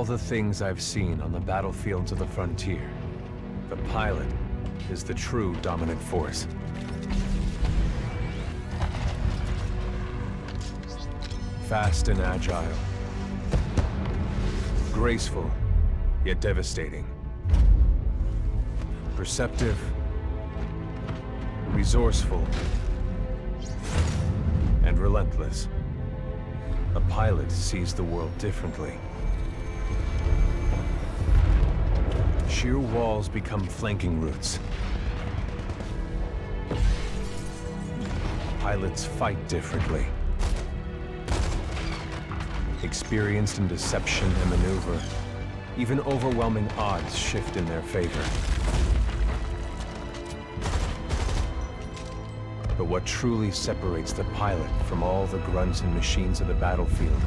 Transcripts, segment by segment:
all the things I've seen on the battlefields of the frontier, the pilot is the true dominant force. Fast and agile. Graceful, yet devastating. Perceptive, resourceful, and relentless. A pilot sees the world differently. Sheer walls become flanking routes. Pilots fight differently. Experienced in deception and maneuver, even overwhelming odds shift in their favor. But what truly separates the pilot from all the grunts and machines of the battlefield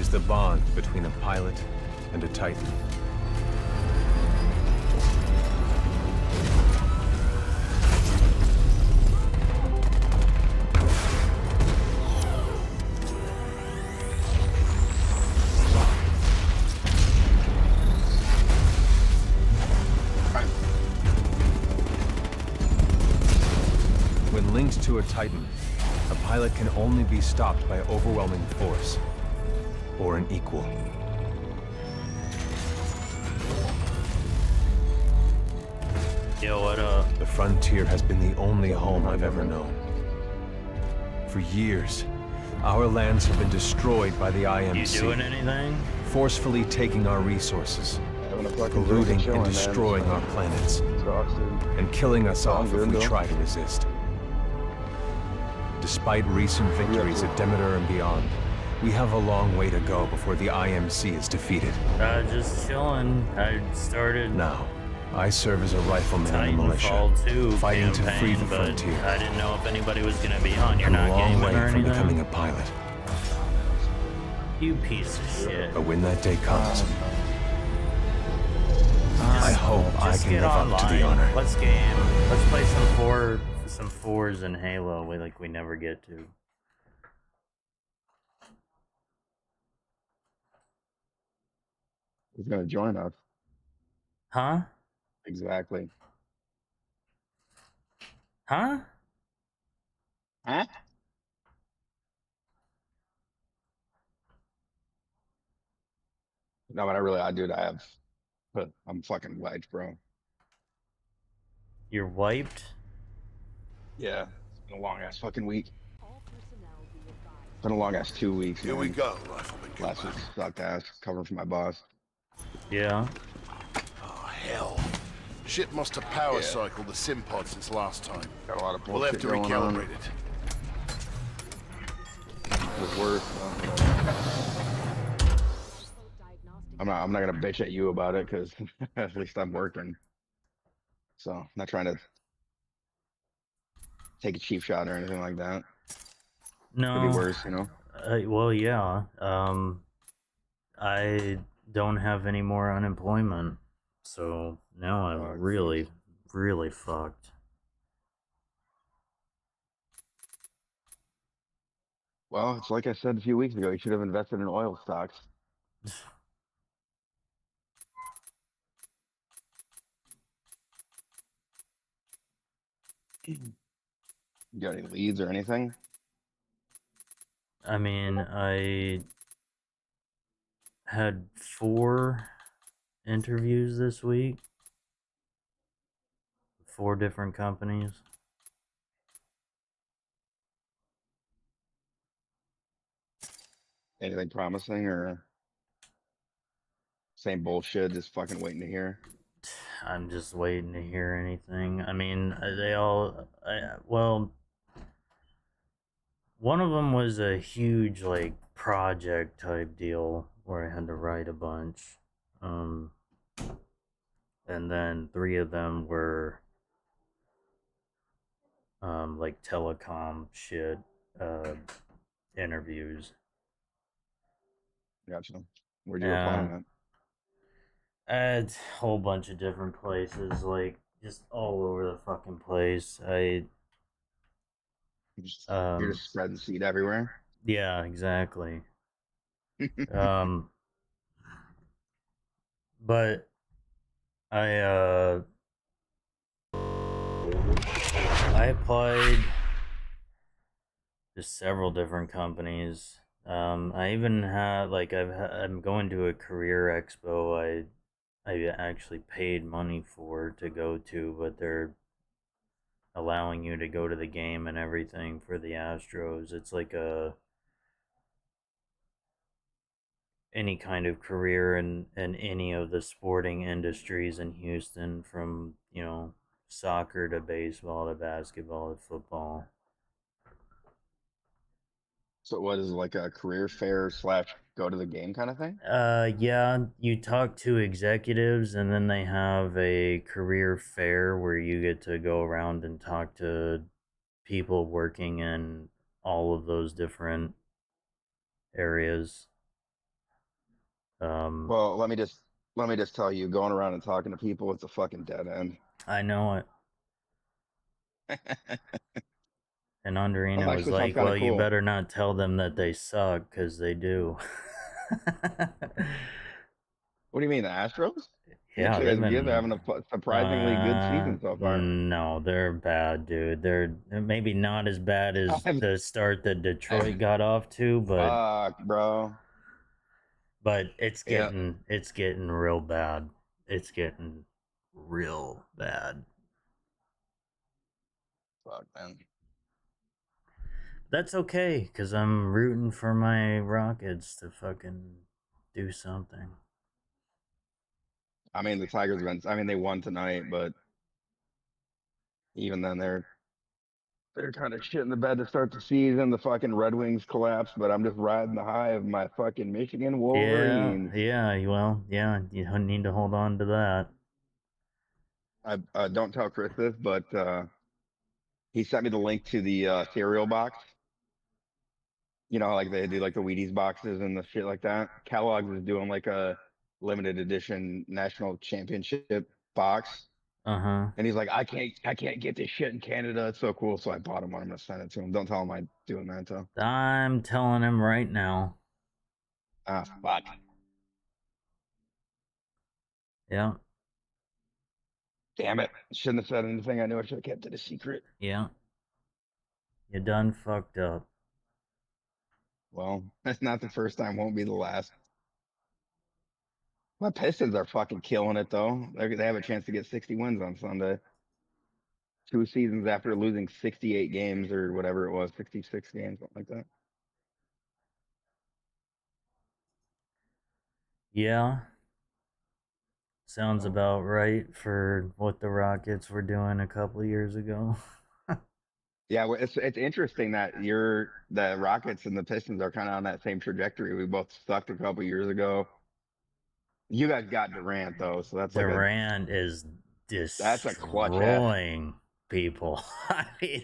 is the bond between a pilot and a Titan. When linked to a Titan, a pilot can only be stopped by overwhelming force, or an equal. Yo, what up? The frontier has been the only home I've ever known. For years, our lands have been destroyed by the IMC. You doing anything? Forcefully taking our resources, polluting and destroying our planets, and killing us off if we try to resist. Despite recent victories at Demeter and beyond, we have a long way to go before the IMC is defeated. Just chilling. I started Now, I serve as a rifleman in the Titanfall militia, 2 fighting to free campaign, the but frontier. I didn't know if anybody was gonna be on. You're I'm not a long gaming way or from anything? becoming a pilot. You piece of shit. But when that day comes, I hope I Just can get live online. up to the honor. Let's game. Let's play some fours in Halo. We never get to. He's gonna join us. Huh? Exactly. Huh? Huh? No, but I'm fucking wedged, bro. You're wiped? Yeah. It's been a long ass fucking week. It's been a long ass 2 weeks. Here man. we go, Rifleman. Last week sucked ass, covering for my boss. Yeah. Oh, hell. Ship must have power cycled the sim pod since last time. Got a lot of We'll have bullshit to going on. recalibrate it. It's worse. I'm not gonna bitch at you about it because at least I'm working. So I'm not trying to take a cheap shot or anything like that. No. Could be worse, you know. Well, yeah. I don't have any more unemployment, so now I'm really fucked. Well, it's like I said a few weeks ago. You should have invested in oil stocks. You got any leads or anything? I mean, I had 4 interviews this week. 4 different companies. Anything promising or same bullshit, just fucking waiting to hear? I'm just waiting to hear anything. I mean, they all... well, one of them was a huge, like, project type deal where I had to write a bunch. And then 3 of them were, like, telecom shit, interviews. Gotcha. Where'd you apply at? A whole bunch of different places, like, just all over the fucking place. You're just spreading seed everywhere. Yeah, exactly. But I I applied to several different companies. I even had like I'm going to a career expo. I actually paid money for to go to, but they're allowing you to go to the game and everything for the Astros. It's like a any kind of career in any of the sporting industries in Houston, from soccer to baseball to basketball to football. So what is it, like a career fair slash go to the game kind of thing? Yeah, you talk to executives, and then they have a career fair where you get to go around and talk to people working in all of those different areas. Um, Well, let me just tell you, going around and talking to people, it's a fucking dead end. I know it. And Well, Andrina was actually sounds like, kind "Well, of you cool. better not tell them that they suck, because they do." What do you mean, the Astros? Yeah, You they've guys, you guys are been. having a surprisingly good season so far. No, they're bad, dude. They're maybe not as bad as I'm, the start that I'm Detroit got off to, but fuck, bro. Yeah, it's getting real bad. It's getting real bad. fuck, man. That's okay, because I'm rooting for my Rockets to fucking do something. I mean, the Tigers have been. I mean, they won tonight, but even then, they're kind of shit in the bed to start the season. The fucking Red Wings collapsed, but I'm just riding the high of my fucking Michigan Yeah, Wolverines. yeah, well, yeah, you need to hold on to that. I don't tell Chris this, but he sent me the link to the cereal box. You know, like they do like the Wheaties boxes and the shit like that. Kellogg's is doing like a limited edition national championship box. Uh huh. And he's like, I can't get this shit in Canada. It's so cool. So I bought him one. I'm gonna send it to him. Don't tell him I'm doing that though. I'm telling him right now. Ah, fuck. Yeah, Damn it. Shouldn't have said anything. I knew I should have kept it a secret. yeah. You done fucked up. Well, that's not the first time, won't be the last. My Pistons are fucking killing it though. They have a chance to get 60 wins on Sunday. 2 seasons after losing 68 games or whatever it was, 66 games, something like that. Yeah, sounds about right for what the Rockets were doing a couple of years ago. Yeah, well, it's interesting that the Rockets and the Pistons are kind of on that same trajectory. We both sucked a couple years ago. You guys got Durant though, so Durant is that's a clutch ass. destroying people. I mean,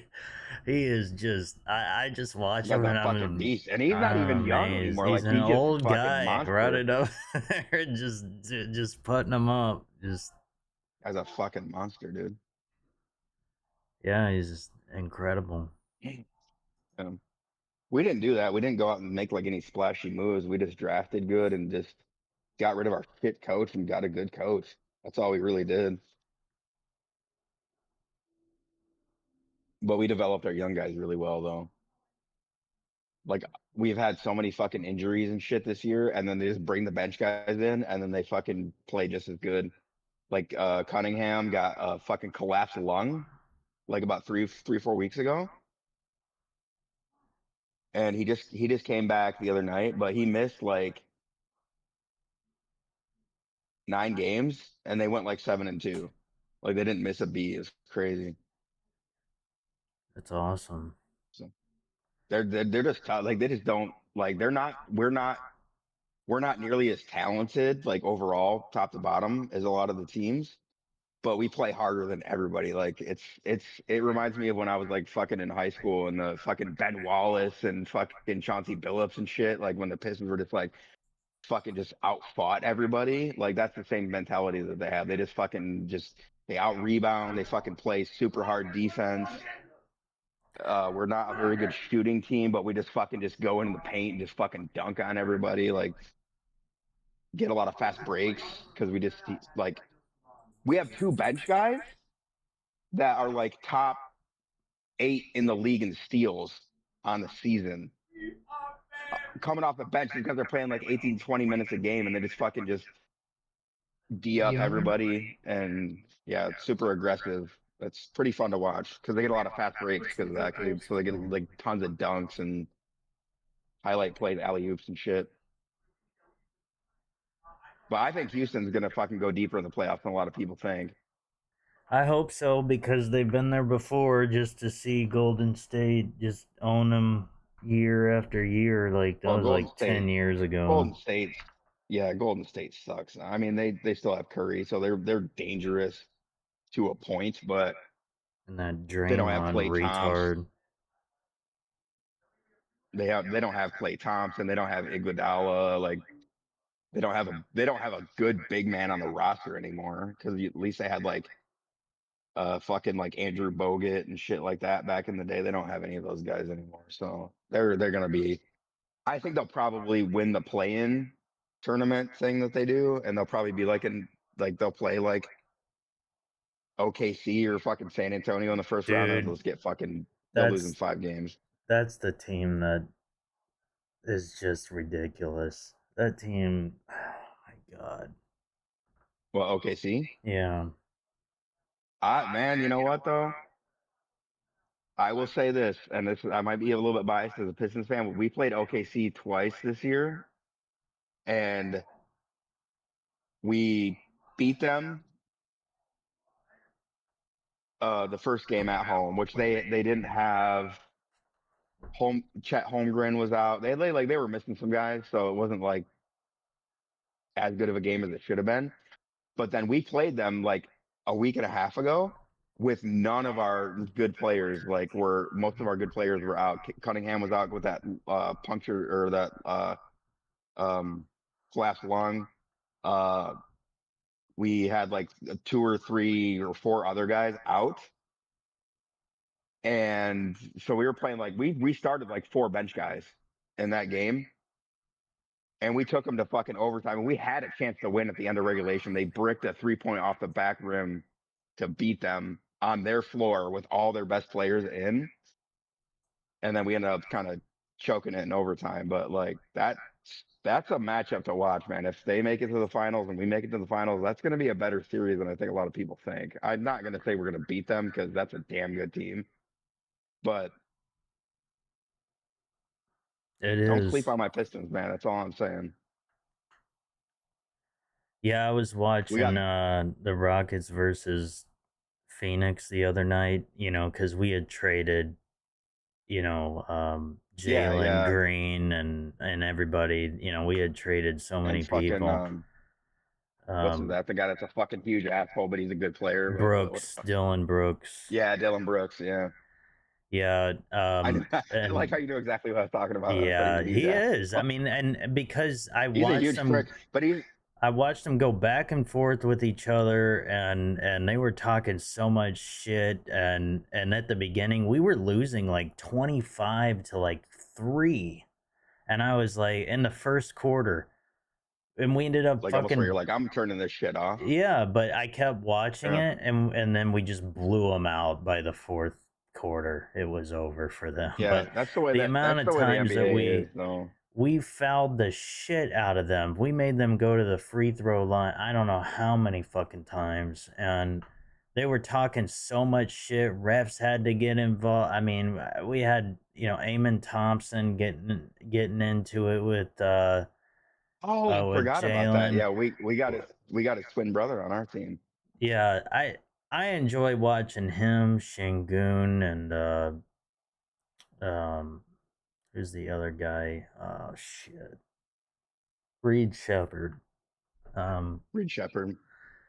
he is just. I just watch That's him a and fucking beast, and he's not I'm even young amazed. anymore. He's Like an he's just old fucking guy running monster. up there, just putting them up. Just As a fucking monster, dude. yeah, he's just incredible. Um, we didn't do that. We didn't go out and make like any splashy moves. We just drafted good and just got rid of our shit coach and got a good coach. That's all we really did. But we developed our young guys really well though. Like we've had so many fucking injuries and shit this year, and then they just bring the bench guys in, and then they fucking play just as good. Like Cunningham got a fucking collapsed lung like about 4 weeks ago, and he just came back the other night, but he missed like 9 games, and they went like 7-2. Like they didn't miss a beat. It's crazy. That's awesome. So they're just like they just don't like they're not we're not nearly as talented like overall top to bottom as a lot of the teams, but we play harder than everybody. Like it reminds me of when I was like fucking in high school and the fucking Ben Wallace and fucking Chauncey Billups and shit. Like when the Pistons were just like fucking just outfought everybody. Like that's the same mentality that they have. They just fucking just they out rebound. They fucking play super hard defense. We're not a very good shooting team, but we just fucking just go into the paint and just fucking dunk on everybody. Like get a lot of fast breaks because we just like we have two bench guys that are like top 8 in the league in steals on the season coming off the bench because they're playing like 18, 20 minutes a game and they just fucking just D up everybody. And yeah, it's super aggressive. That's pretty fun to watch because they get a lot of fast breaks because of that. So they get like tons of dunks and highlight plays, alley oops and shit. But I think Houston's going to fucking go deeper in the playoffs than a lot of people think. I hope so because they've been there before. Just to see Golden State just own them year after year, like that Well, was Golden like State, 10 years ago. Golden State, yeah, Golden State sucks. I mean, they still have Curry, so they're dangerous to a point, but And that they don't have Draymond Klay Thompson. retard. They don't have Klay Thompson. They don't have Iguodala. Like they don't have a good big man on the roster anymore because at least they had like fucking like Andrew Bogut and shit like that back in the day. They don't have any of those guys anymore. So they're gonna be. I think they'll probably win the play-in tournament thing that they do, and they'll probably be they'll play like OKC or fucking San Antonio in the first round, and Dude, they'll lose in that's 5 games. that's the team that is just ridiculous. That team, oh my god. Well, OKC. Yeah. Man, you know what though? I will say this, and this I might be a little bit biased as a Pistons fan, but we played OKC twice this year, and we beat them the first game at home, which they didn't have home. Chet Holmgren was out. They were missing some guys, so it wasn't like as good of a game as it should have been. But then we played them like a week and a half ago with none of our good players. Like most of our good players were out. Cunningham was out with that puncture or that collapsed lung. We had like 2 or 3 or 4 other guys out. And so we were playing like we started like 4 bench guys in that game. And we took them to fucking overtime. And we had a chance to win at the end of regulation. They bricked a 3-point off the back rim to beat them on their floor with all their best players in. And then we ended up kind of choking it in overtime. But like that's a matchup to watch, man. If they make it to the finals and we make it to the finals, that's going to be a better series than I think a lot of people think. I'm not going to say we're going to beat them because that's a damn good team. But don't sleep on my Pistons, man. That's all I'm saying. Yeah, I was watching the Rockets versus Phoenix the other night, because we had traded, Jalen Green and everybody, we had traded so many people. What's that? The guy that's a fucking huge asshole, but he's a good player. Dillon Brooks. Yeah, Dillon Brooks. Yeah. Yeah. I like how you know exactly what I was talking about. Yeah, he is. I mean, and because I watched them go back and forth with each other, and they were talking so much shit, and at the beginning we were losing like 25 to like 3, and I was like in the first quarter, and we ended up like fucking. You're like, I'm turning this shit off. Yeah, but I kept watching it, and then we just blew them out by the fourth quarter. It was over for them. Yeah, but that's the way. The amount of times that we fouled the shit out of them. We made them go to the free throw line. I don't know how many fucking times, and they were talking so much shit. Refs had to get involved. I mean, we had Amen Thompson getting into it with. I forgot Jalen. About that. Yeah, we got his twin brother on our team. Yeah, I enjoy watching him, Şengün, and who's the other guy? Oh shit, Reed Shepherd. Reed Shepherd,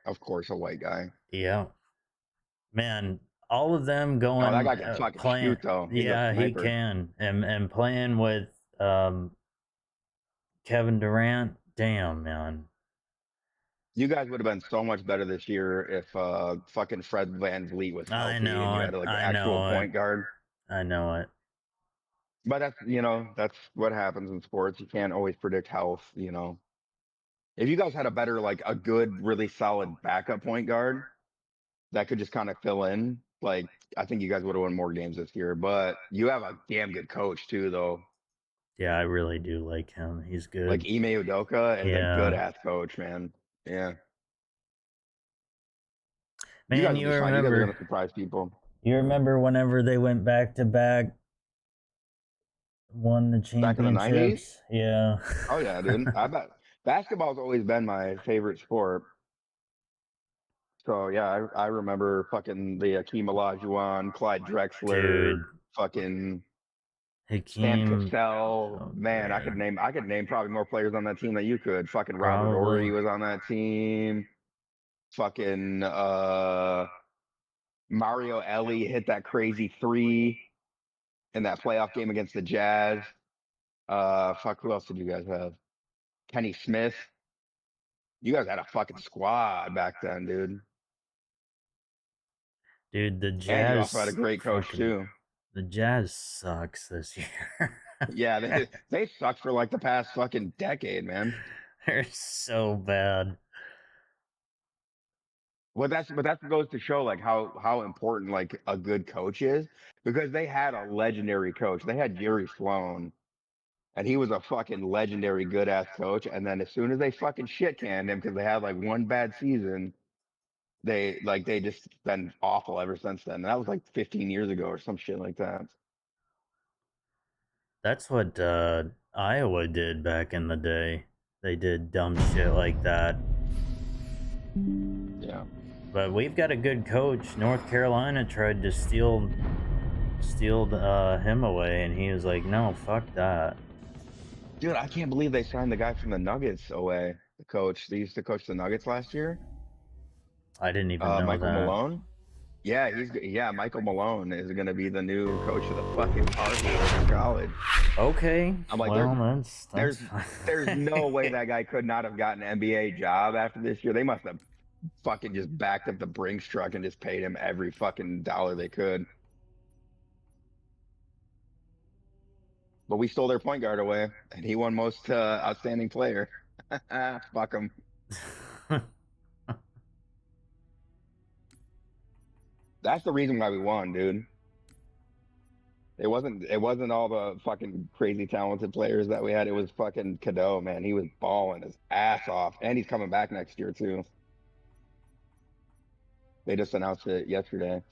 of course, a white guy. Yeah, man, all of them going. Oh, that guy can fucking shoot though. Yeah, he can, and playing with Kevin Durant. Damn, man. You guys would have been so much better this year if fucking Fred VanVleet was healthy. I know. And you had like an actual point guard. I know it. But that's what happens in sports. You can't always predict health. If you guys had a better, like a good, really solid backup point guard that could just kind of fill in, like I think you guys would have won more games this year. But you have a damn good coach too, though. Yeah, I really do like him. He's good. Like Ime Udoka is a Yeah. good ass coach, man. Yeah. Man, you guys will you be fine. You guys are remember gonna surprise people. you remember whenever they went back to back, won the Back in the 90s? championships? Yeah. Oh yeah, dude. I bet basketball's always been my favorite sport. So yeah, I remember fucking the Akeem Olajuwon, Clyde Drexler, Dude. fucking Sam Hakeem. Cassell. Oh, Man, I man. could name probably more players on that team than you could. Fucking Robert Probably. Ory was on that team. Fucking Mario Ellie hit that crazy 3 in that playoff game against the Jazz. Fuck, who else did you guys have? Kenny Smith. You guys had a fucking squad back then, dude. Dude, the And you Jazz. also had a great coach fucking- too. The Jazz sucks this year. Yeah, they sucked for like the past fucking decade, man. They're so bad. But that goes to show like how important like a good coach is, because they had a legendary coach. They had Jerry Sloan, and he was a fucking legendary good ass coach. And then as soon as they fucking shit canned him because they had like one bad season, they just been awful ever since then. And that was like 15 years ago or some shit like that. That's what Iowa did back in the day. They did dumb shit like that. Yeah. But we've got a good coach. North Carolina tried to steal him away, and he was like, "No, fuck that." Dude, I can't believe they signed the guy from the Nuggets away. The coach. They used to coach the Nuggets last year. I didn't even know Michael that. Malone. Yeah, Michael Malone is going to be the new coach of the fucking Tar Heels in college. Okay. I'm like, well, that's there's no way that guy could not have gotten an NBA job after this year. They must have fucking just backed up the Brinks truck and just paid him every fucking dollar they could. But we stole their point guard away, and he won most outstanding player. Fuck him. That's the reason why we won, dude. It wasn't all the fucking crazy talented players that we had. It was fucking Cadeau, man. He was balling his ass off, and he's coming back next year too. They just announced it yesterday.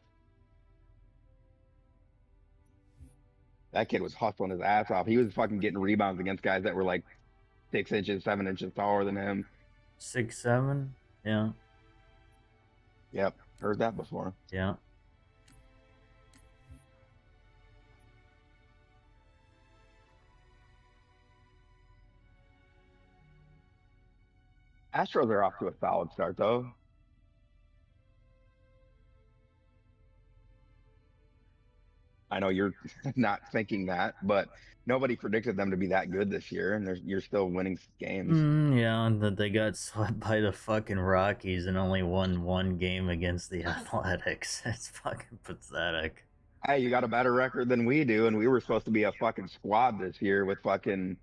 That kid was hustling his ass off. He was fucking getting rebounds against guys that were like 6 inches, 7 inches taller than him. 6'7"? Yeah. Yep, heard that before. Yeah. Astros are off to a solid start, though. I know you're not thinking that, but nobody predicted them to be that good this year, and you're still winning games. Yeah, and that they got swept by the fucking Rockies and only won one game against the Athletics. It's fucking pathetic. Hey, you got a better record than we do, and we were supposed to be a fucking squad this year with fucking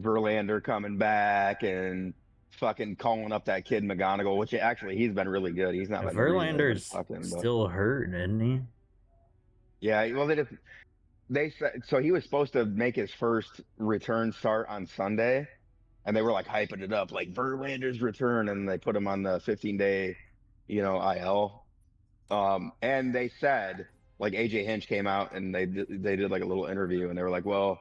Verlander coming back and fucking calling up that kid McGonigal, which actually he's been really good. He's not been Verlander's fucking, but still hurt, isn't he? yeah. Well, they said so. He was supposed to make his first return start on Sunday, and they were like hyping it up, like Verlander's return, and they put him on the 15-day, IL. And they said, like, AJ Hinch came out and they did like a little interview, and they were like, well,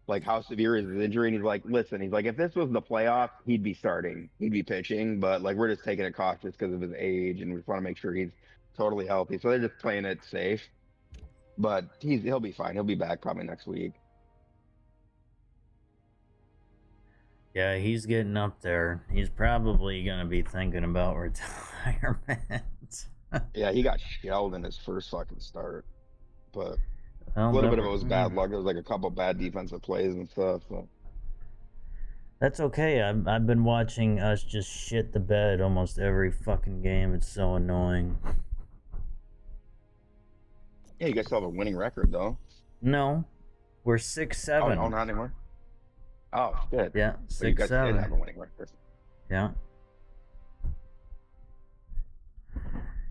like, how severe is his injury? And he's like, listen, he's like, if this was the playoffs, he'd be starting, he'd be pitching, but like, we're just taking it cautious because of his age, and we just want to make sure he's totally healthy. So they're just playing it safe. But he'll be fine. He'll be back probably next week. Yeah, he's getting up there. He's probably gonna be thinking about retirement. Yeah, he got shelled in his first fucking start. But Well, a little bit of never- it was bad luck. There was like a couple bad defensive plays and stuff. So. That's okay. I've been watching us just shit the bed almost every fucking game. It's so annoying. Yeah, you guys still have a winning record though. No, we're Oh, 6-7. no, not anymore. Oh shit. Yeah, So you guys did have 6-7. a winning record. Yeah.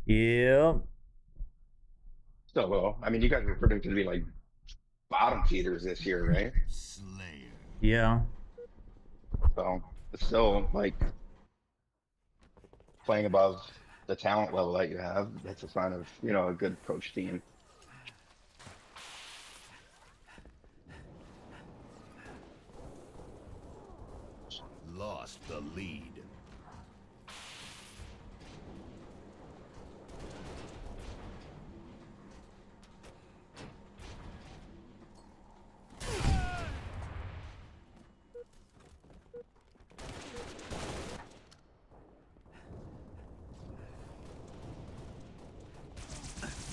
Yep. So, well, I mean, you guys were predicted to be like bottom feeders this year, right? Slayer. Yeah. So it's still like playing above the talent level that you have. That's a sign of, you know, a good coach team. Lost the lead.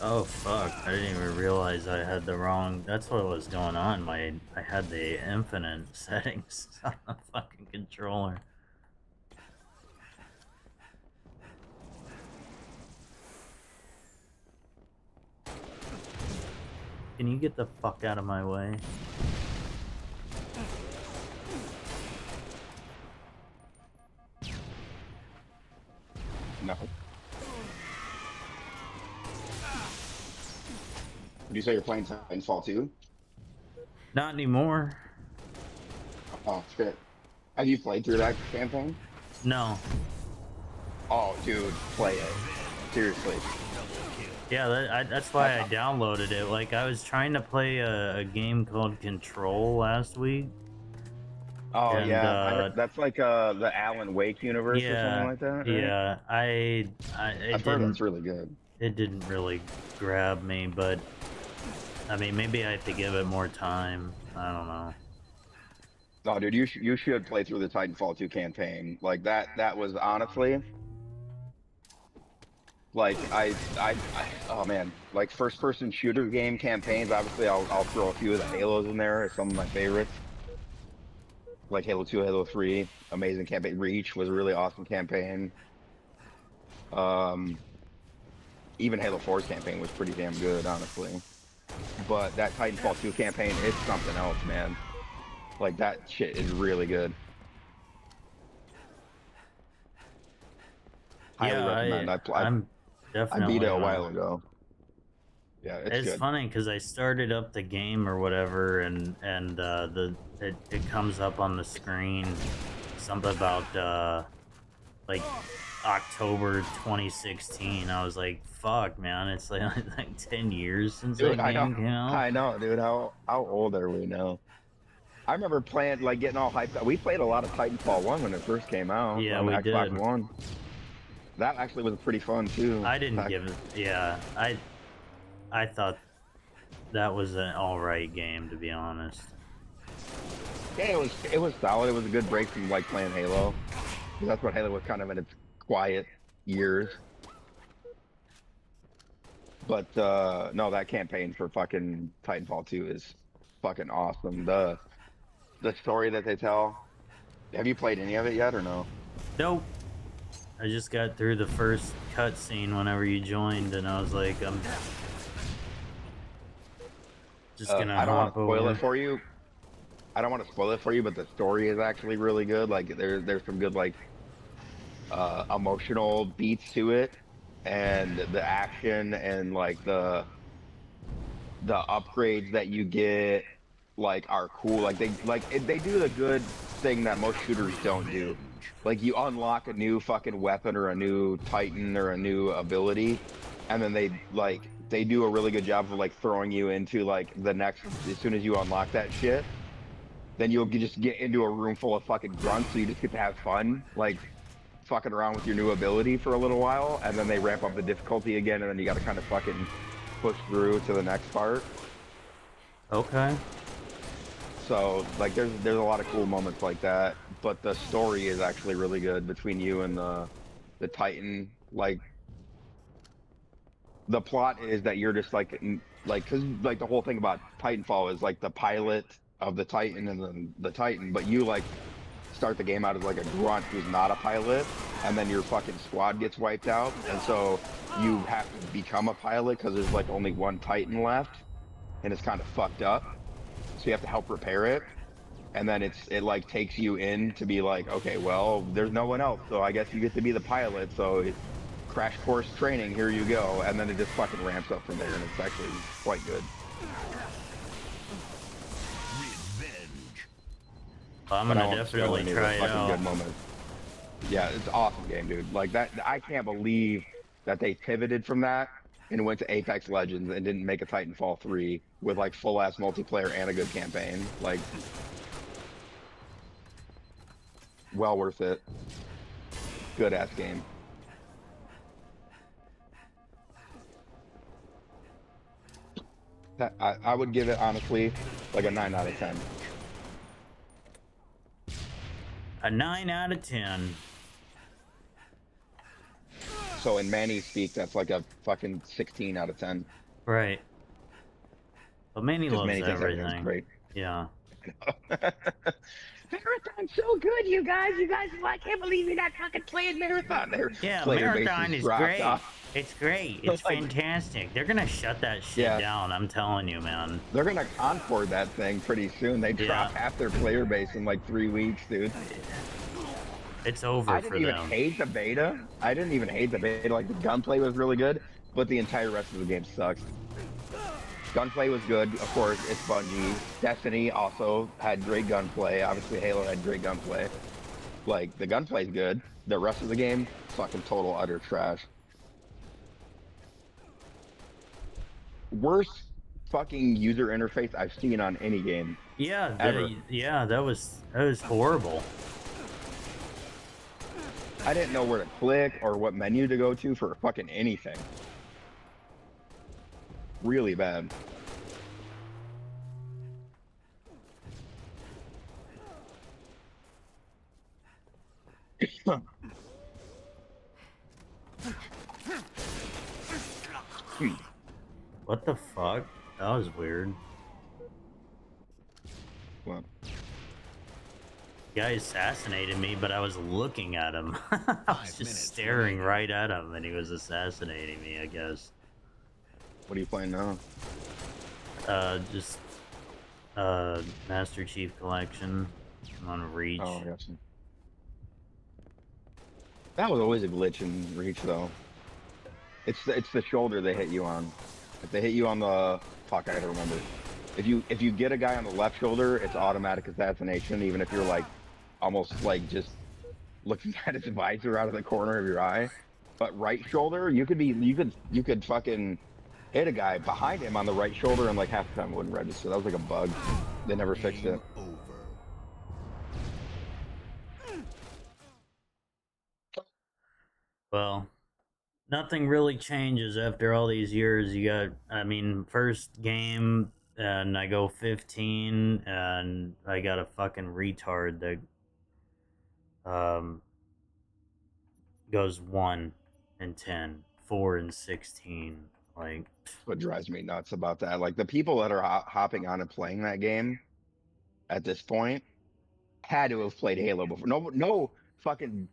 Oh fuck, I didn't even realize I had the wrong, that's what was going on. I had the infinite settings on the fucking controller. Can you get the fuck out of my way? No. Did you say you're playing Titanfall 2? Not anymore. Oh, shit. Have you played through that campaign? No. Oh, dude, play it. Seriously. Yeah, that's why I downloaded it. Like, I was trying to play a game called Control last week. Oh, And, yeah. That's like the Alan Wake universe or something like that, right? Yeah, I've heard that's really good. It didn't really grab me, but I mean, maybe I have to give it more time. I don't know. No, dude, you should play through the Titanfall 2 campaign. Like that was honestly like oh man, like first person shooter game campaigns. Obviously, I'll throw a few of the Halos in there as some of my favorites. Like Halo 2, Halo 3, amazing campaign. Reach was a really awesome campaign. Even Halo 4's campaign was pretty damn good, honestly. But that Titanfall 2 campaign, it's something else, man. Like that shit is really good. Highly recommend. I'm definitely. I beat it a while ago. Yeah, it's good. funny because I started up the game or whatever, and it comes up on the screen something about like October 2016. I was like, fuck, man, it's like 10 years since Dude, that game came out. I know, dude. How old are we now? I remember playing, like, getting all hyped up. We played a lot of Titanfall 1 when it first came out. Yeah, on we Xbox did. One. That actually was pretty fun too. I didn't give it. Yeah, I thought that was an alright game, to be honest. Yeah, it was solid. It was a good break from like playing Halo. That's what Halo was kind of in its quiet years. But no, that campaign for fucking Titanfall 2 is fucking awesome. The story that they tell. Have you played any of it yet or no? Nope. I just got through the first cutscene whenever you joined, and I was like, I'm just gonna I don't want hop to spoil over. it for you. I don't want to spoil it for you, but the story is actually really good. Like there's some good like emotional beats to it, and the action and like the upgrades that you get like are cool. Like they do the good thing that most shooters don't do. Like you unlock a new fucking weapon or a new Titan or a new ability, and then they do a really good job of like throwing you into like the next. As soon as you unlock that shit, then you'll just get into a room full of fucking grunts. So you just get to have fun, like fucking around with your new ability for a little while, and then they ramp up the difficulty again, and then you got to kind of fucking push through to the next part. Okay. So like there's a lot of cool moments like that, but the story is actually really good between you and the Titan. Like the plot is that you're just like cuz like the whole thing about Titanfall is like the pilot of the Titan and then the Titan, but you like start the game out as like a grunt who's not a pilot, and then your fucking squad gets wiped out, and so you have to become a pilot because there's like only one Titan left, and it's kind of fucked up. So you have to help repair it. and then it like takes you in to be like, okay, well, there's no one else, so I guess you get to be the pilot. So crash course training, here you go, and then it just fucking ramps up from there, and it's actually quite good. Revenge. I'm But I gonna won't spoil definitely any of the try it fucking out. good moments. Yeah, it's an awesome game, dude. Like that, I can't believe that they pivoted from that and went to Apex Legends and didn't make a Titanfall 3 with like full ass multiplayer and a good campaign. Like, well worth it. Good ass game. I would give it honestly like a 9 out of 10. A 9 out of 10. So in Manny speak, that's like a fucking 16 out of 10. Right. But Manny Because loves Manny thinks everything's everything. great. Yeah. Marathon's so good, you guys. I can't believe you're not fucking playing Marathon. Yeah, Player base Marathon is dropped great. off. It's great. It's Like- fantastic. They're gonna shut that shit Yeah. down. I'm telling you, man. They're gonna Concord that thing pretty soon. They drop Yeah. half their player base in like 3 weeks, dude. It's over I for didn't even them. hate the beta. Like the gunplay was really good, but the entire rest of the game sucks. Gunplay was good, of course. It's Bungie. Destiny also had great gunplay. Obviously, Halo had great gunplay. Like the gunplay's good. The rest of the game, fucking total utter trash. Worst fucking user interface I've seen on any game. Yeah, Ever. yeah, that was horrible. I didn't know where to click or what menu to go to for fucking anything. Really bad. What the fuck? That was weird. Well, Guy assassinated me, but I was looking at him. I was 5 just minutes staring right at him, and he was assassinating me, I guess. what are you playing now? Just Master Chief Collection. I'm on Reach. Oh, I gotcha. That was always a glitch in Reach, though. It's the shoulder they hit you on. If they hit you on the fuck, I gotta remember. If you get a guy on the left shoulder, it's automatic assassination, even if you're like almost like just looking at his visor out of the corner of your eye. But right shoulder, you could fucking hit a guy behind him on the right shoulder, and like half the time it wouldn't register. That was like a bug. They never fixed it. Over. Well, nothing really changes after all these years. You got, I mean, first game, and I go 15, and I got a fucking retard that goes 1 and 10, 4 and 16. Like, What drives me nuts about that, like the people that are hopping on and playing that game at this point had to have played Halo before. No fucking,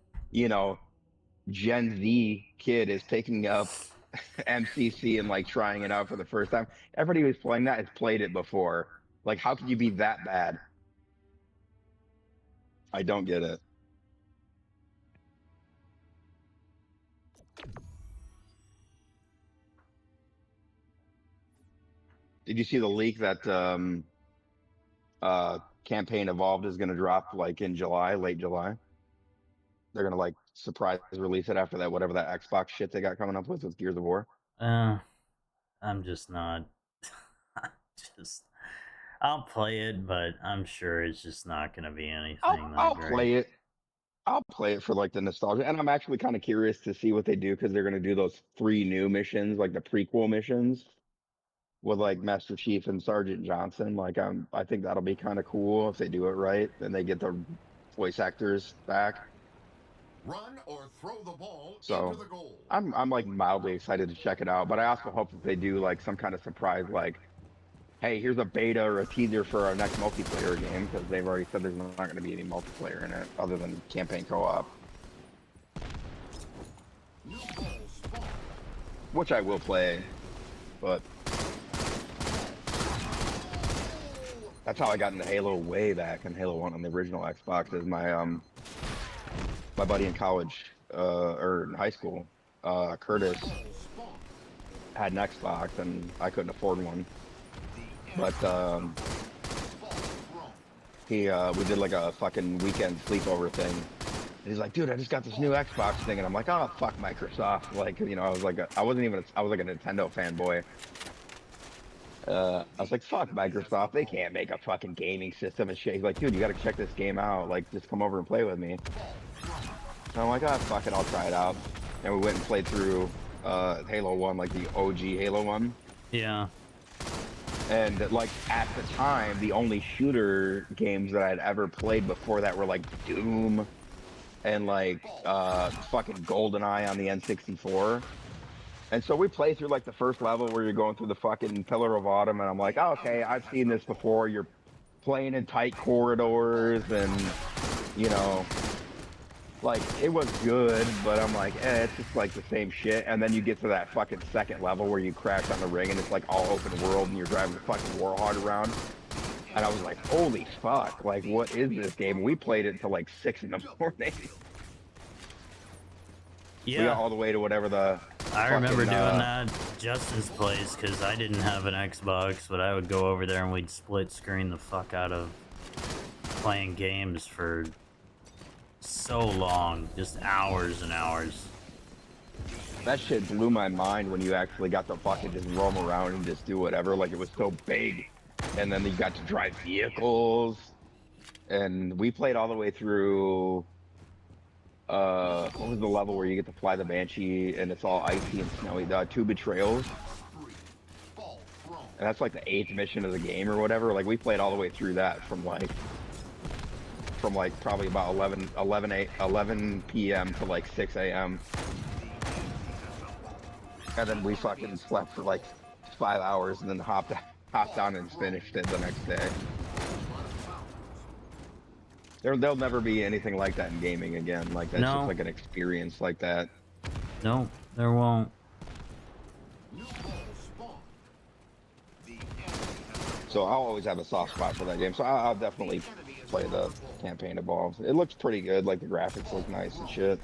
Gen Z kid is picking up MCC and like trying it out for the first time. Everybody who's playing that has played it before. Like, how could you be that bad? I don't get it. Did you see the leak that Campaign Evolved is going to drop like in July, late July? They're going to like surprise release it after that, whatever that Xbox shit they got coming up with Gears of War. I'm just not. I'll play it, but I'm sure it's just not going to be anything. I'll play it. I'll play it for like the nostalgia, and I'm actually kind of curious to see what they do because they're going to do those 3 new missions, like the prequel missions, with like Master Chief and Sergeant Johnson. Like, I think that'll be kind of cool if they do it right. Then they get the voice actors back. Run or throw the ball So, into the goal. I'm like mildly excited to check it out, but I also hope that they do like some kind of surprise, like, hey, here's a beta or a teaser for our next multiplayer game, because they've already said there's not going to be any multiplayer in it other than campaign co-op, New ball spawn. which I will play, but That's how I got into Halo way back in Halo 1 on the original Xbox. Is my buddy in college or in high school, Curtis, had an Xbox and I couldn't afford one. But we did like a fucking weekend sleepover thing. And he's like, dude, I just got this new Xbox thing, and I'm like, oh fuck Microsoft. Like, you know, I was like, I was like a Nintendo fanboy. I was like, fuck Microsoft, they can't make a fucking gaming system and shit. He's like, dude, you gotta check this game out. Like, just come over and play with me. And I'm like, oh fuck it, I'll try it out. And we went and played through Halo 1, like the OG Halo 1. Yeah. And like at the time, the only shooter games that I'd ever played before that were like Doom and like fucking GoldenEye on the N64. And so we play through like the first level where you're going through the fucking Pillar of Autumn, and I'm like, oh, okay, I've seen this before. You're playing in tight corridors, and you know, like it was good, but I'm like, it's just like the same shit. And then you get to that fucking second level where you crash on the ring, and it's like all open world, and you're driving the fucking Warhog around. And I was like, holy fuck, like what is this game? We played it until like 6 in the morning. Yeah. We got all the way to whatever the. I remember doing that Justin's place because I didn't have an Xbox, but I would go over there and we'd split screen the fuck out of playing games for so long, just hours and hours. That shit blew my mind when you actually got to fucking just roam around and just do whatever. Like it was so big, and then you got to drive vehicles, and we played all the way through. What was the level where you get to fly the Banshee and it's all icy and snowy? The 2 Betrayals. And that's like the 8th mission of the game or whatever. Like we played all the way through that from like probably about 11 p.m. to like 6 a.m. And then we fucking slept for like 5 hours and then hopped on and finished it the next day. There'll never be anything like that in gaming again. Like that's just like an experience like that. No, there won't. So I'll always have a soft spot for that game. So I'll definitely play the campaign Evolved. It looks pretty good. Like the graphics look nice and shit.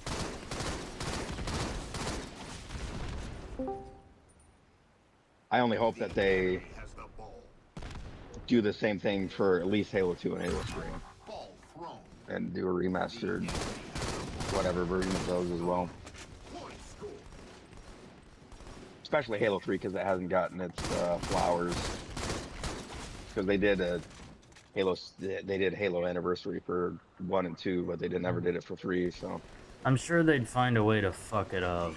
I only hope that they do the same thing for at least Halo 2 and Halo 3. And do a remastered whatever version of those as well. Especially Halo 3 because it hasn't gotten its flowers. Because they did Halo Anniversary for 1 and 2, but they never did it for 3. So I'm sure they'd find a way to fuck it up.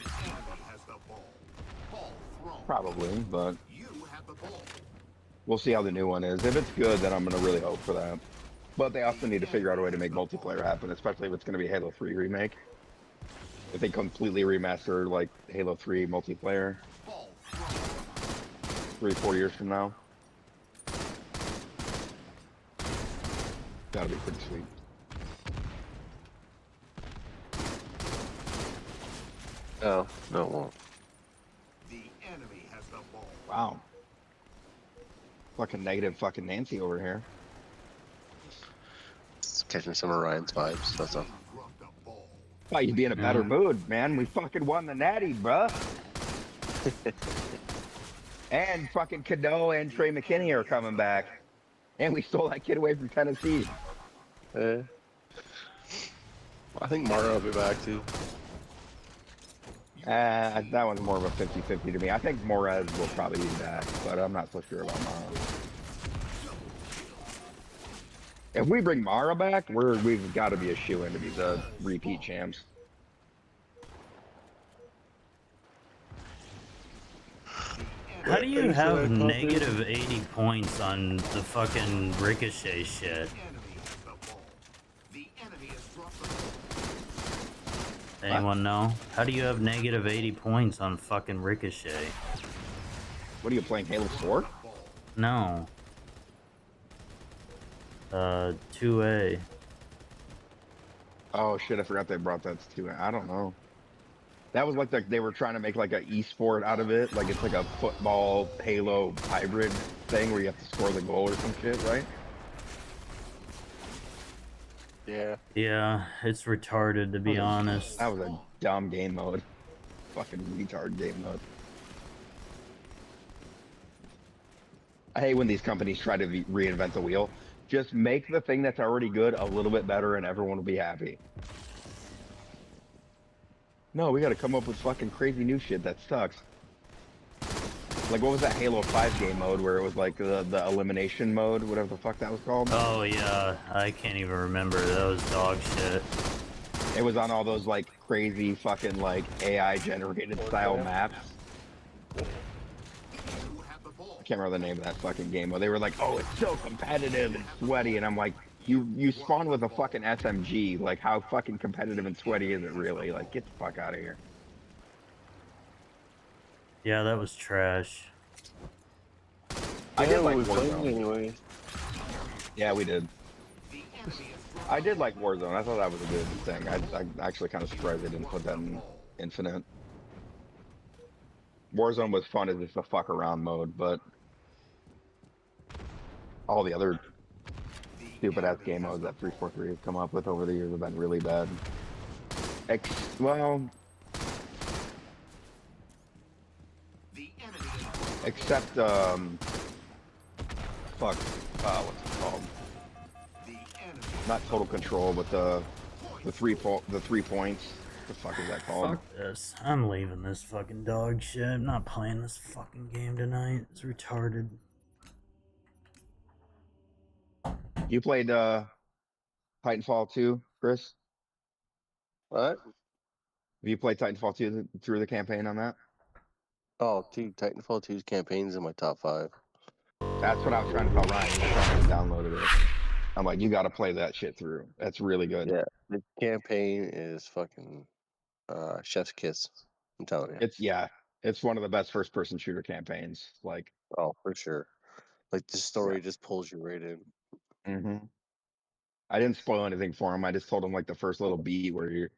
probably, but we'll see how the new one is. If it's good, then I'm gonna really hope for that. But they also need to figure out a way to make multiplayer happen, especially if it's going to be a Halo 3 remake. If they completely remaster, like, Halo 3 multiplayer 3-4 years from now. That'll be pretty sweet. Oh, no, it won't. Wow. Fucking negative fucking Nancy over here. Catching some of Ryan's vibes, that's all. Thought you'd be in a better mood, man. We fucking won the Natty, bruh. And fucking Cano and Trey McKinney are coming back. And we stole that kid away from Tennessee. I think Mario will be back too. That one's more of a 50-50 to me. I think Morez will probably be back, but I'm not so sure about Mara. If we bring Mara back, we've got to be a shoo-in to be the repeat champs. How do you have negative 80 points on the fucking Ricochet shit? Anyone know? How do you have negative 80 points on fucking Ricochet? What are you playing, Halo 4? No. 2A. Oh shit, I forgot they brought that to 2A. I don't know. That was like they were trying to make like an esport out of it. Like it's like a football Halo hybrid thing where you have to score the goal or some shit, right? Yeah. Yeah, it's retarded to be honest. That was a dumb game mode. Fucking retard game mode. I hate when these companies try to reinvent the wheel. Just make the thing that's already good a little bit better and everyone will be happy. No, we gotta come up with fucking crazy new shit that sucks. Like, what was that Halo 5 game mode where it was like the elimination mode, whatever the fuck that was called? Oh yeah, I can't even remember. That was dog shit. It was on all those like crazy fucking like AI generated style maps. I can't remember the name of that fucking game, but they were like, oh, it's so competitive and sweaty, and I'm like, you spawn with a fucking SMG. Like, how fucking competitive and sweaty is it really? Like, get the fuck out of here. Yeah, that was trash. I did like we played Warzone. anyway. Yeah, we did. I did like Warzone. I thought that was a good thing. I actually kind of surprised they didn't put that in Infinite. Warzone was fun as just a fuck around mode, but all the other stupid ass game modes that 343 has come up with over the years have been really bad. Well, except fuck, what's it called? Not Total Control, but the 3 points. What the fuck is that called? Fuck this. I'm leaving this fucking dog shit. I'm not playing this fucking game tonight. It's retarded. You played Titanfall 2, Chris? What? Have you played Titanfall 2 through the campaign on that? Oh, dude, Titanfall 2's campaign's in my top 5. That's what I was trying to tell Ryan. He was trying to download it. I'm like, you got to play that shit through. That's really good. Yeah, the campaign is fucking chef's kiss. I'm telling you. It's one of the best first-person shooter campaigns. Like, Oh, for sure. Like the story just pulls you right in. I didn't spoil anything for him. I just told him like the first little beat where you're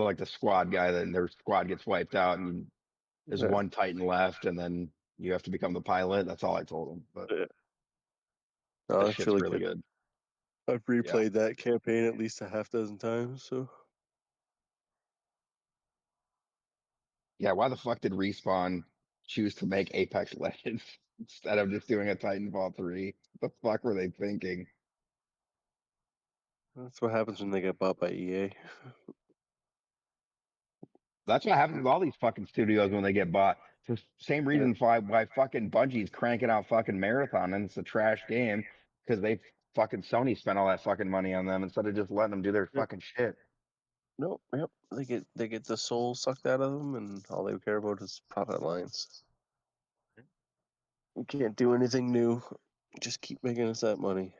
like the squad guy, then their squad gets wiped out, and there's one Titan left, and then you have to become the pilot. That's all I told him. But No, that that's shit's really really good. good. I've replayed that campaign at least a half dozen times. So Yeah, why the fuck did Respawn choose to make Apex Legends instead of just doing a Titanfall 3? What the fuck were they thinking? that's what happens when they get bought by EA. That's what happens with all these fucking studios when they get bought. It's the same reason why fucking Bungie's cranking out fucking Marathon and it's a trash game because they fucking Sony spent all that fucking money on them instead of just letting them do their fucking shit. Nope. Yep. They get the soul sucked out of them, and all they care about is profit lines. You can't do anything new. Just keep making us that money.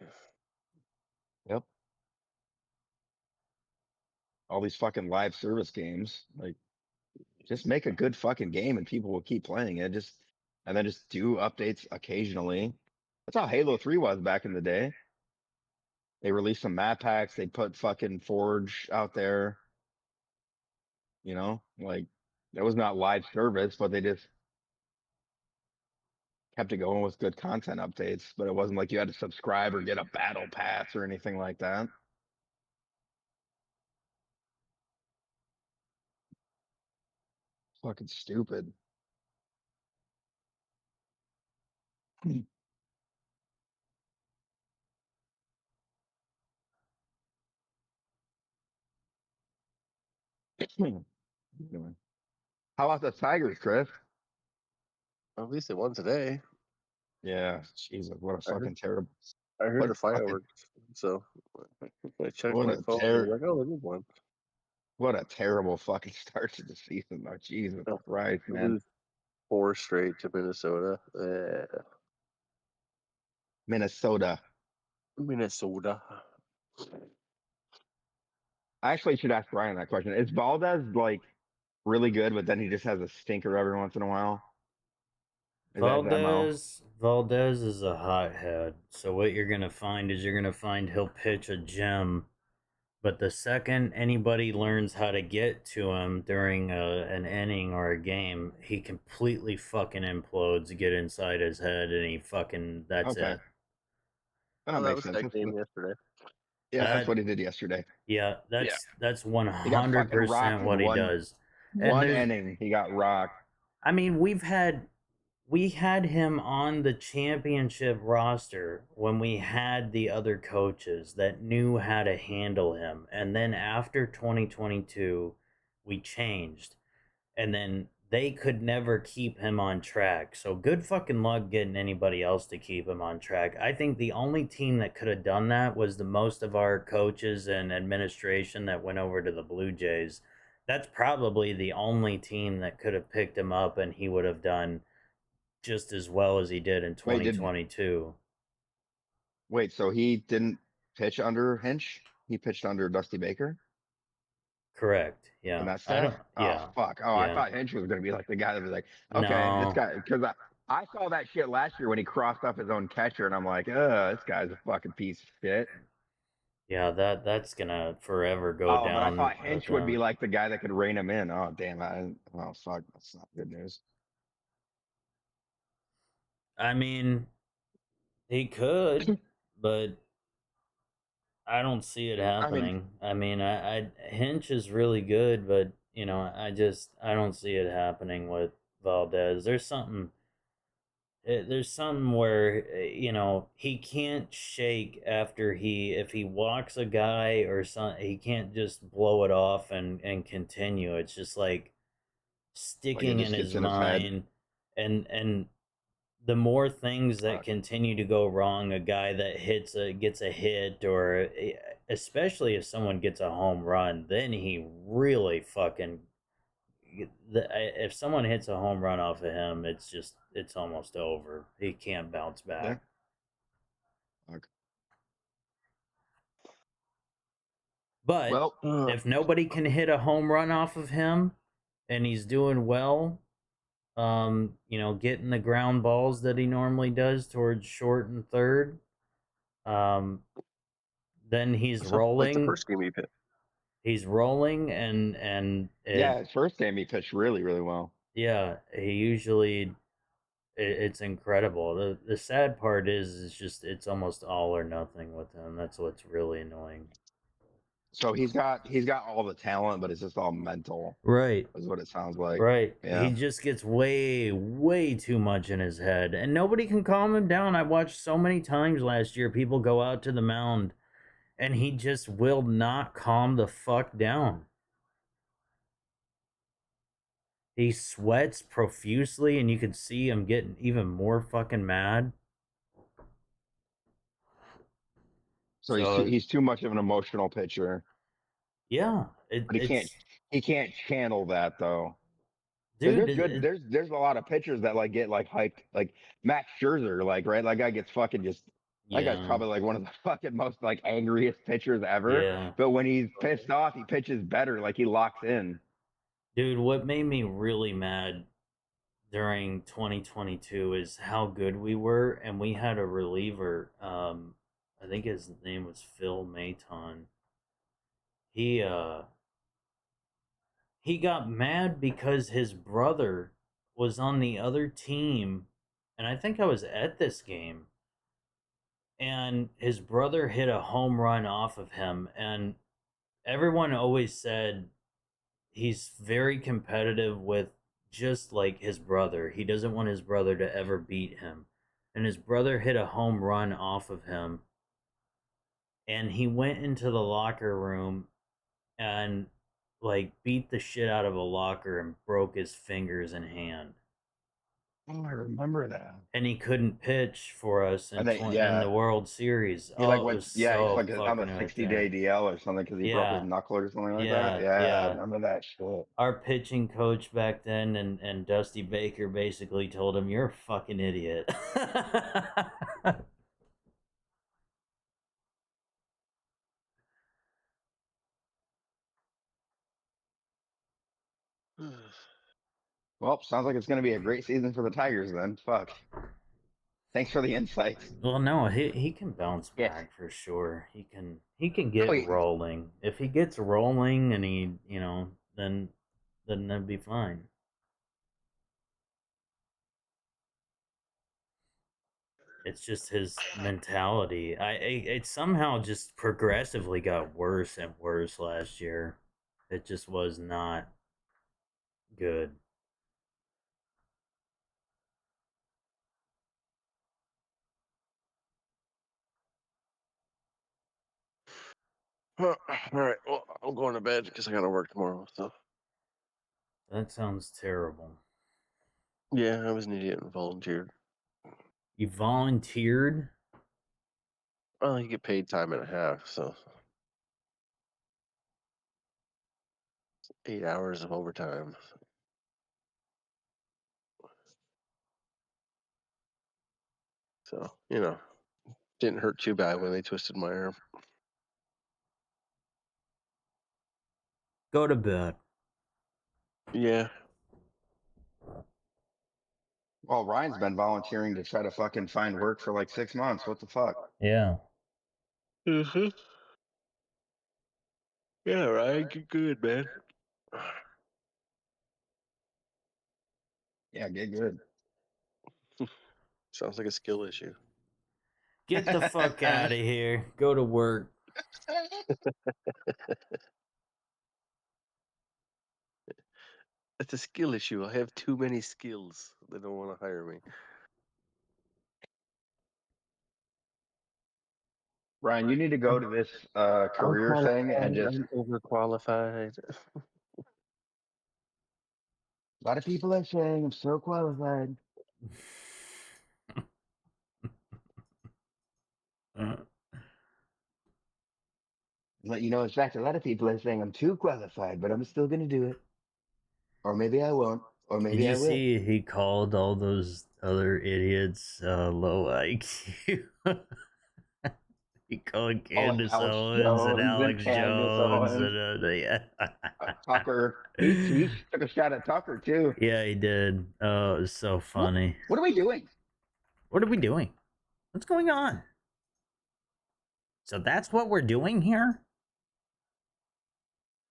Yep. All these fucking live service games, like, just make a good fucking game and people will keep playing it. And then just do updates occasionally. That's how Halo 3 was back in the day. They released some map packs. They put fucking Forge out there. You know, like, that was not live service, but they just kept it going with good content updates. But it wasn't like you had to subscribe or get a battle pass or anything like that. Fucking stupid. Anyway. How about the Tigers, Chris? At least they won today. Yeah, Jesus, what a I heard- fucking terrible. I heard What the a fucking- fireworks. So I checked What my a phone. terror- I'm like, oh, they did one. What a terrible fucking start to the season, though. Jesus Oh, Christ, They man. lose 4 straight to Minnesota. Minnesota. Minnesota. I actually should ask Brian that question. Is Valdez like really good, but then he just has a stinker every once in a while? Is that his MO? Valdez is a hothead. So what you're gonna find is he'll pitch a gem, but the second anybody learns how to get to him during an inning or a game, he completely fucking implodes, get inside his head, and that's Okay. it. That That makes was sense. that game yesterday. Yeah, that's That what he did yesterday. yeah, that's He got fucking rocked 100% what in he does. And one there's, inning. He got rocked. I mean, we had him on the championship roster when we had the other coaches that knew how to handle him. And then after 2022, we changed. And then they could never keep him on track. So good fucking luck getting anybody else to keep him on track. I think the only team that could have done that was the most of our coaches and administration that went over to the Blue Jays. That's probably the only team that could have picked him up and he would have done just as well as he did in Wait, 2022. Wait, so he didn't pitch under Hinch? He pitched under Dusty Baker? Correct. Yeah. And that's I don't. that? Yeah. Oh, fuck. Oh, I Yeah. thought Hinch was going to be like the guy that was like, okay, this No. guy, because I saw that shit last year when he crossed up his own catcher, and I'm like, this guy's a fucking piece of shit. Yeah. That's gonna forever go Oh, down. but I thought Hinch would be down. like the guy that could rein him in. Oh, damn. Oh, fuck. That's not good news. I mean, he could, but I don't see it happening. I mean, Hinch is really good, but you know, I don't see it happening with Valdez. There's something where you know he can't shake after if he walks a guy or something. He can't just blow it off and continue. It's just like sticking just in gets his in his head. mind, and the more things that Fuck. continue to go wrong, a guy that gets a hit, or especially if someone gets a home run, then he really fucking. If someone hits a home run off of him, it's almost over. He can't bounce back. Yeah. Fuck. But Well, if nobody can hit a home run off of him, and he's doing well, you know, getting the ground balls that he normally does towards short and third, then he's Like rolling. the first game he hit. He's rolling, and yeah, his first game he pitched really, really well. yeah, he usually it's incredible. The sad part is just it's almost all or nothing with him. That's what's really annoying. So he's got all the talent, but it's just all mental, Right. is what it sounds like. Right. Yeah. He just gets way too much in his head, and nobody can calm him down. I watched so many times last year people go out to the mound and he just will not calm the fuck down. He sweats profusely and you can see him getting even more fucking mad. So he's too much of an emotional pitcher. Yeah. But he can't channel that though. Dude, there's a lot of pitchers that like get like hyped, like Max Scherzer, like, right? That guy gets fucking just that guy's probably like one of the fucking most like angriest pitchers ever. Yeah. But when he's pissed off, he pitches better, like he locks in. Dude, what made me really mad during 2022 is how good we were, and we had a reliever, I think his name was Phil Maton. He got mad because his brother was on the other team, and I think I was at this game, and his brother hit a home run off of him, and everyone always said he's very competitive with just like his brother. He doesn't want his brother to ever beat him. And his brother hit a home run off of him, and he went into the locker room and like beat the shit out of a locker and broke his fingers and hand. Oh, I remember that. And he couldn't pitch for us in the World Series. He like went, he's like on a 60-day DL or something because he broke his knuckle or something like that. Yeah, I remember that shit. Our pitching coach back then and Dusty Baker basically told him, "You're a fucking idiot." Well, sounds like it's going to be a great season for the Tigers then. Fuck. Thanks for the insights. Well, no, he can bounce back for sure. He can get rolling. If he gets rolling and he, you know, then that'd be fine. It's just his mentality. It somehow just progressively got worse and worse last year. It just was not good. All right. Well, I'm going to bed because I got to work tomorrow. So That sounds terrible. yeah, I was an idiot and volunteered. You volunteered? Well, you get paid time and a half, so 8 hours of overtime. So didn't hurt too bad when they twisted my arm. Go to bed. Yeah. Well, Ryan's been volunteering to try to fucking find work for like 6 months. What the fuck? Yeah. Mm-hmm. Yeah, Ryan, get good, man. Yeah, get good. Sounds like a skill issue. Get the fuck out of here. Go to work. It's a skill issue. I have too many skills. They don't want to hire me. Ryan, you need to go to this career thing and just. I'm overqualified. A lot of people are saying I'm so qualified. Let you know, in fact, a lot of people are saying I'm too qualified, but I'm still going to do it. Or maybe I won't. Or Did maybe you I will. see he called all those other idiots low IQ? He called Candace Owens and Alex Jones and yeah. Tucker. He took a shot at Tucker too. Yeah, he did. Oh, it was so funny. What are we doing? What are we doing? What's going on? So that's what we're doing here?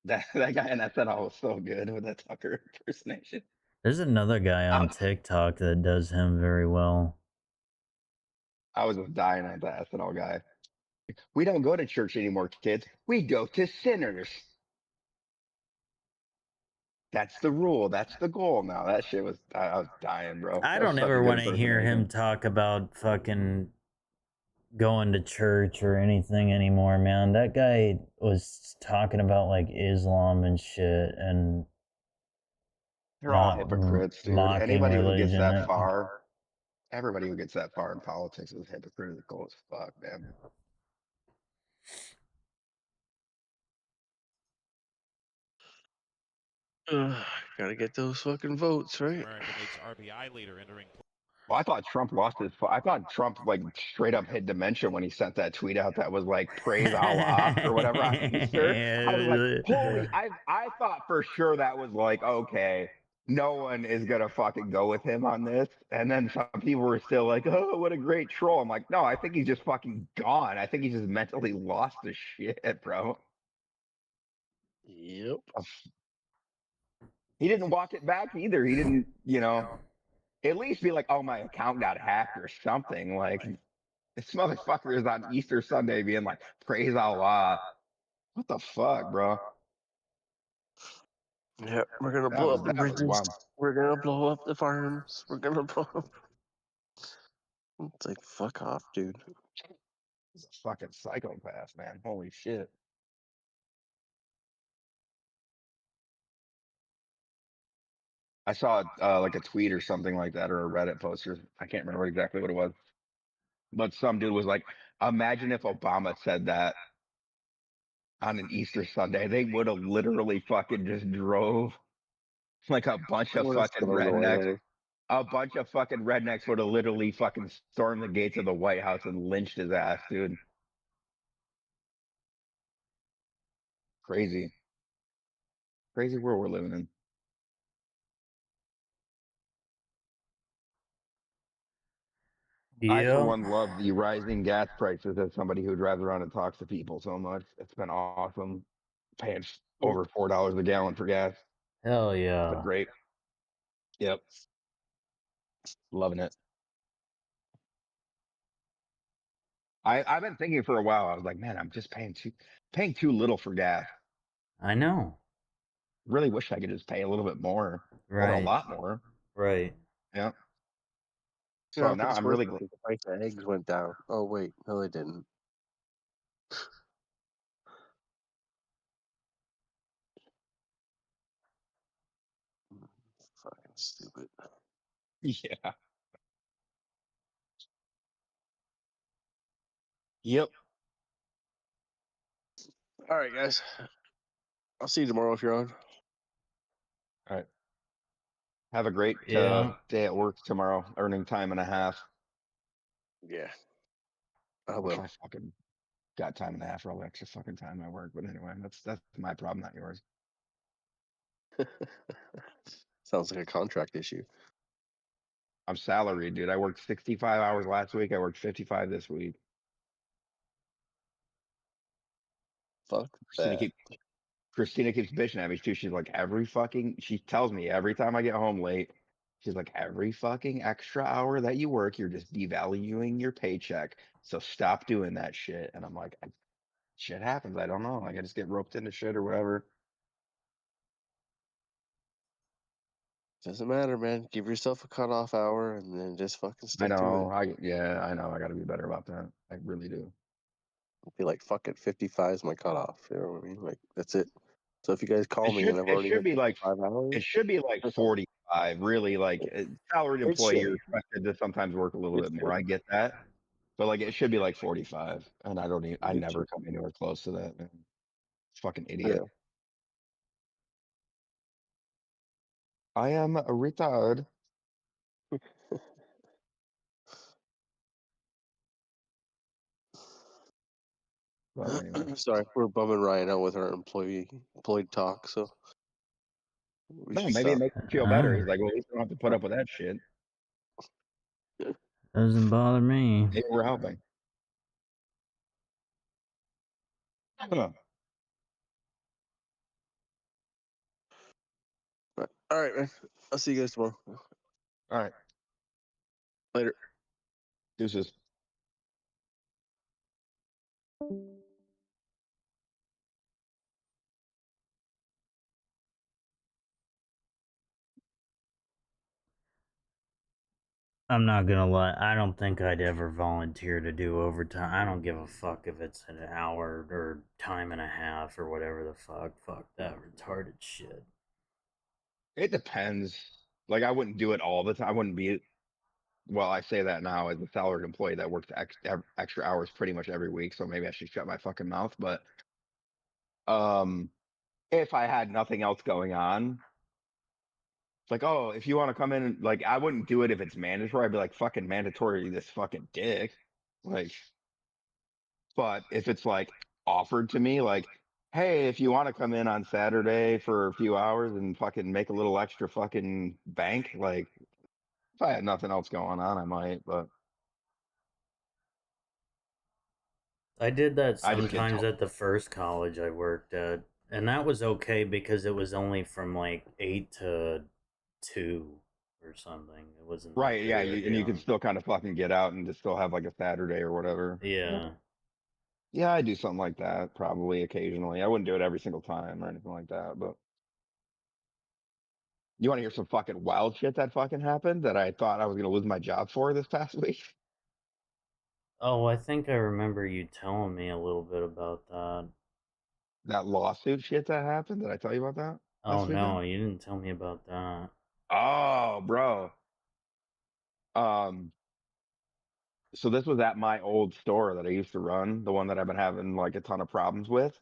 That guy in SNL was so good with that Tucker impersonation. There's another guy on TikTok that does him very well. I was just dying at that SNL guy. We don't go to church anymore, kids. We go to sinners. That's the rule. That's the goal now. That shit was, I was dying, bro. I That was don't such a ever good want to hear him impersonation. talk about fucking going to church or anything anymore, man. That guy was talking about like Islam and shit and They're all not hypocrites, dude. mocking Anybody who gets religion. that far, everybody who gets that far in politics is hypocritical as fuck, man. Gotta get those fucking votes, right? America makes RBI leader entering. Well, I thought Trump lost his. I thought Trump like straight up hit dementia when he sent that tweet out that was like "Praise Allah" or whatever on Easter. I was like, holy! I thought for sure that was like, okay, no one is gonna fucking go with him on this. And then some people were still like, oh, what a great troll. I'm like, no, I think he's just fucking gone. I think he's just mentally lost his shit, bro. Yep. He didn't walk it back either. He didn't, at least be like, oh, my account got hacked or something. Like, this motherfucker is on Easter Sunday being like, praise Allah. What the fuck, bro? Yeah, we're gonna blow up the bridges. wild. We're gonna blow up the farms. We're gonna blow up. It's like, fuck off, dude. He's a fucking psychopath, man. Holy shit. I saw like a tweet or something like that, or a Reddit post, or I can't remember exactly what it was. But some dude was like, imagine if Obama said that on an Easter Sunday. They would have literally fucking just drove like a bunch of fucking rednecks. A bunch of fucking rednecks would have literally fucking stormed the gates of the White House and lynched his ass, dude. Crazy. Crazy world we're living in. I, for one, love the rising gas prices as somebody who drives around and talks to people so much. It's been awesome. Paying over $4 a gallon for gas. Hell It's yeah. been great. Yep. Loving it. I've been thinking for a while. I was like, man, I'm just paying too little for gas. I know. Really wish I could just pay a little bit more or a Right. lot more. Right. Yeah. You know, So if now it's I'm worth really it, the price of eggs went down. Oh wait, no, they didn't. Fucking stupid. yeah. Yep. All right, guys. I'll see you tomorrow if you're on. All right. Have a great Yeah. day at work tomorrow, earning time and a half. Yeah, I Wish will. I fucking got time and a half for all the extra fucking time I work. But anyway, that's my problem, not yours. Sounds like a contract issue. I'm salaried, dude. I worked 65 hours last week. I worked 55 this week. Fuck Christina that. Christina keeps bitching at me too. She's like, she tells me every time I get home late, she's like, every fucking extra hour that you work, you're just devaluing your paycheck. So stop doing that shit. And I'm like, shit happens. I don't know. Like, I just get roped into shit or whatever. Doesn't matter, man. Give yourself a cutoff hour and then just fucking I stick to know. it. I know. I got to be better about that. I really do. Be like, fuck it, 55 is my cutoff. You know what I mean? Like, that's it. So if you guys call It me should, and I've it already should hit be like, 5 hours, it should be like 45. Really, like salaried It employee, should. you're expected to sometimes work a little It bit more. should. I get that, but like it should be like 45. And I It never should. come anywhere close to that, man. Fucking Yeah. idiot. I am a retard. But anyway, Sorry, we're bumming Ryan out with our employee talk, so we no, should maybe it stop. makes him feel better. He's like, well, at least I don't have to put up with that shit. Doesn't bother me. Maybe we're helping. Huh. All right, man. I'll see you guys tomorrow. All right. Later. Deuces. I'm not gonna lie, I don't think I'd ever volunteer to do overtime. I don't give a fuck if it's an hour or time and a half or whatever the fuck. Fuck that retarded shit. It depends. Like, I wouldn't do it all the time. I wouldn't be, well, I say that now as a salaried employee that works extra hours pretty much every week. So maybe I should shut my fucking mouth. But if I had nothing else going on, it's like, oh, if you want to come in, like, I wouldn't do it if it's mandatory. I'd be like, fucking mandatory, this fucking dick. Like, but if it's like offered to me, like, hey, if you want to come in on Saturday for a few hours and fucking make a little extra fucking bank, like, if I had nothing else going on, I might, but I did that I just get sometimes told. at the first college I worked at, and that was okay because it was only from like 8 to 2 or something. It wasn't like Right, yeah, very and you can long. still kind of fucking get out and just still have like a Saturday or whatever. Yeah. Yeah, I do something like that probably occasionally. I wouldn't do it every single time or anything like that, but you want to hear some fucking wild shit that fucking happened that I thought I was gonna lose my job for this past week? Oh, I think I remember you telling me a little bit about that. That lawsuit shit that happened. Did I tell you about that Oh last weekend? no, you didn't tell me about that. Oh, bro. So this was at my old store that I used to run, the one that I've been having like a ton of problems with.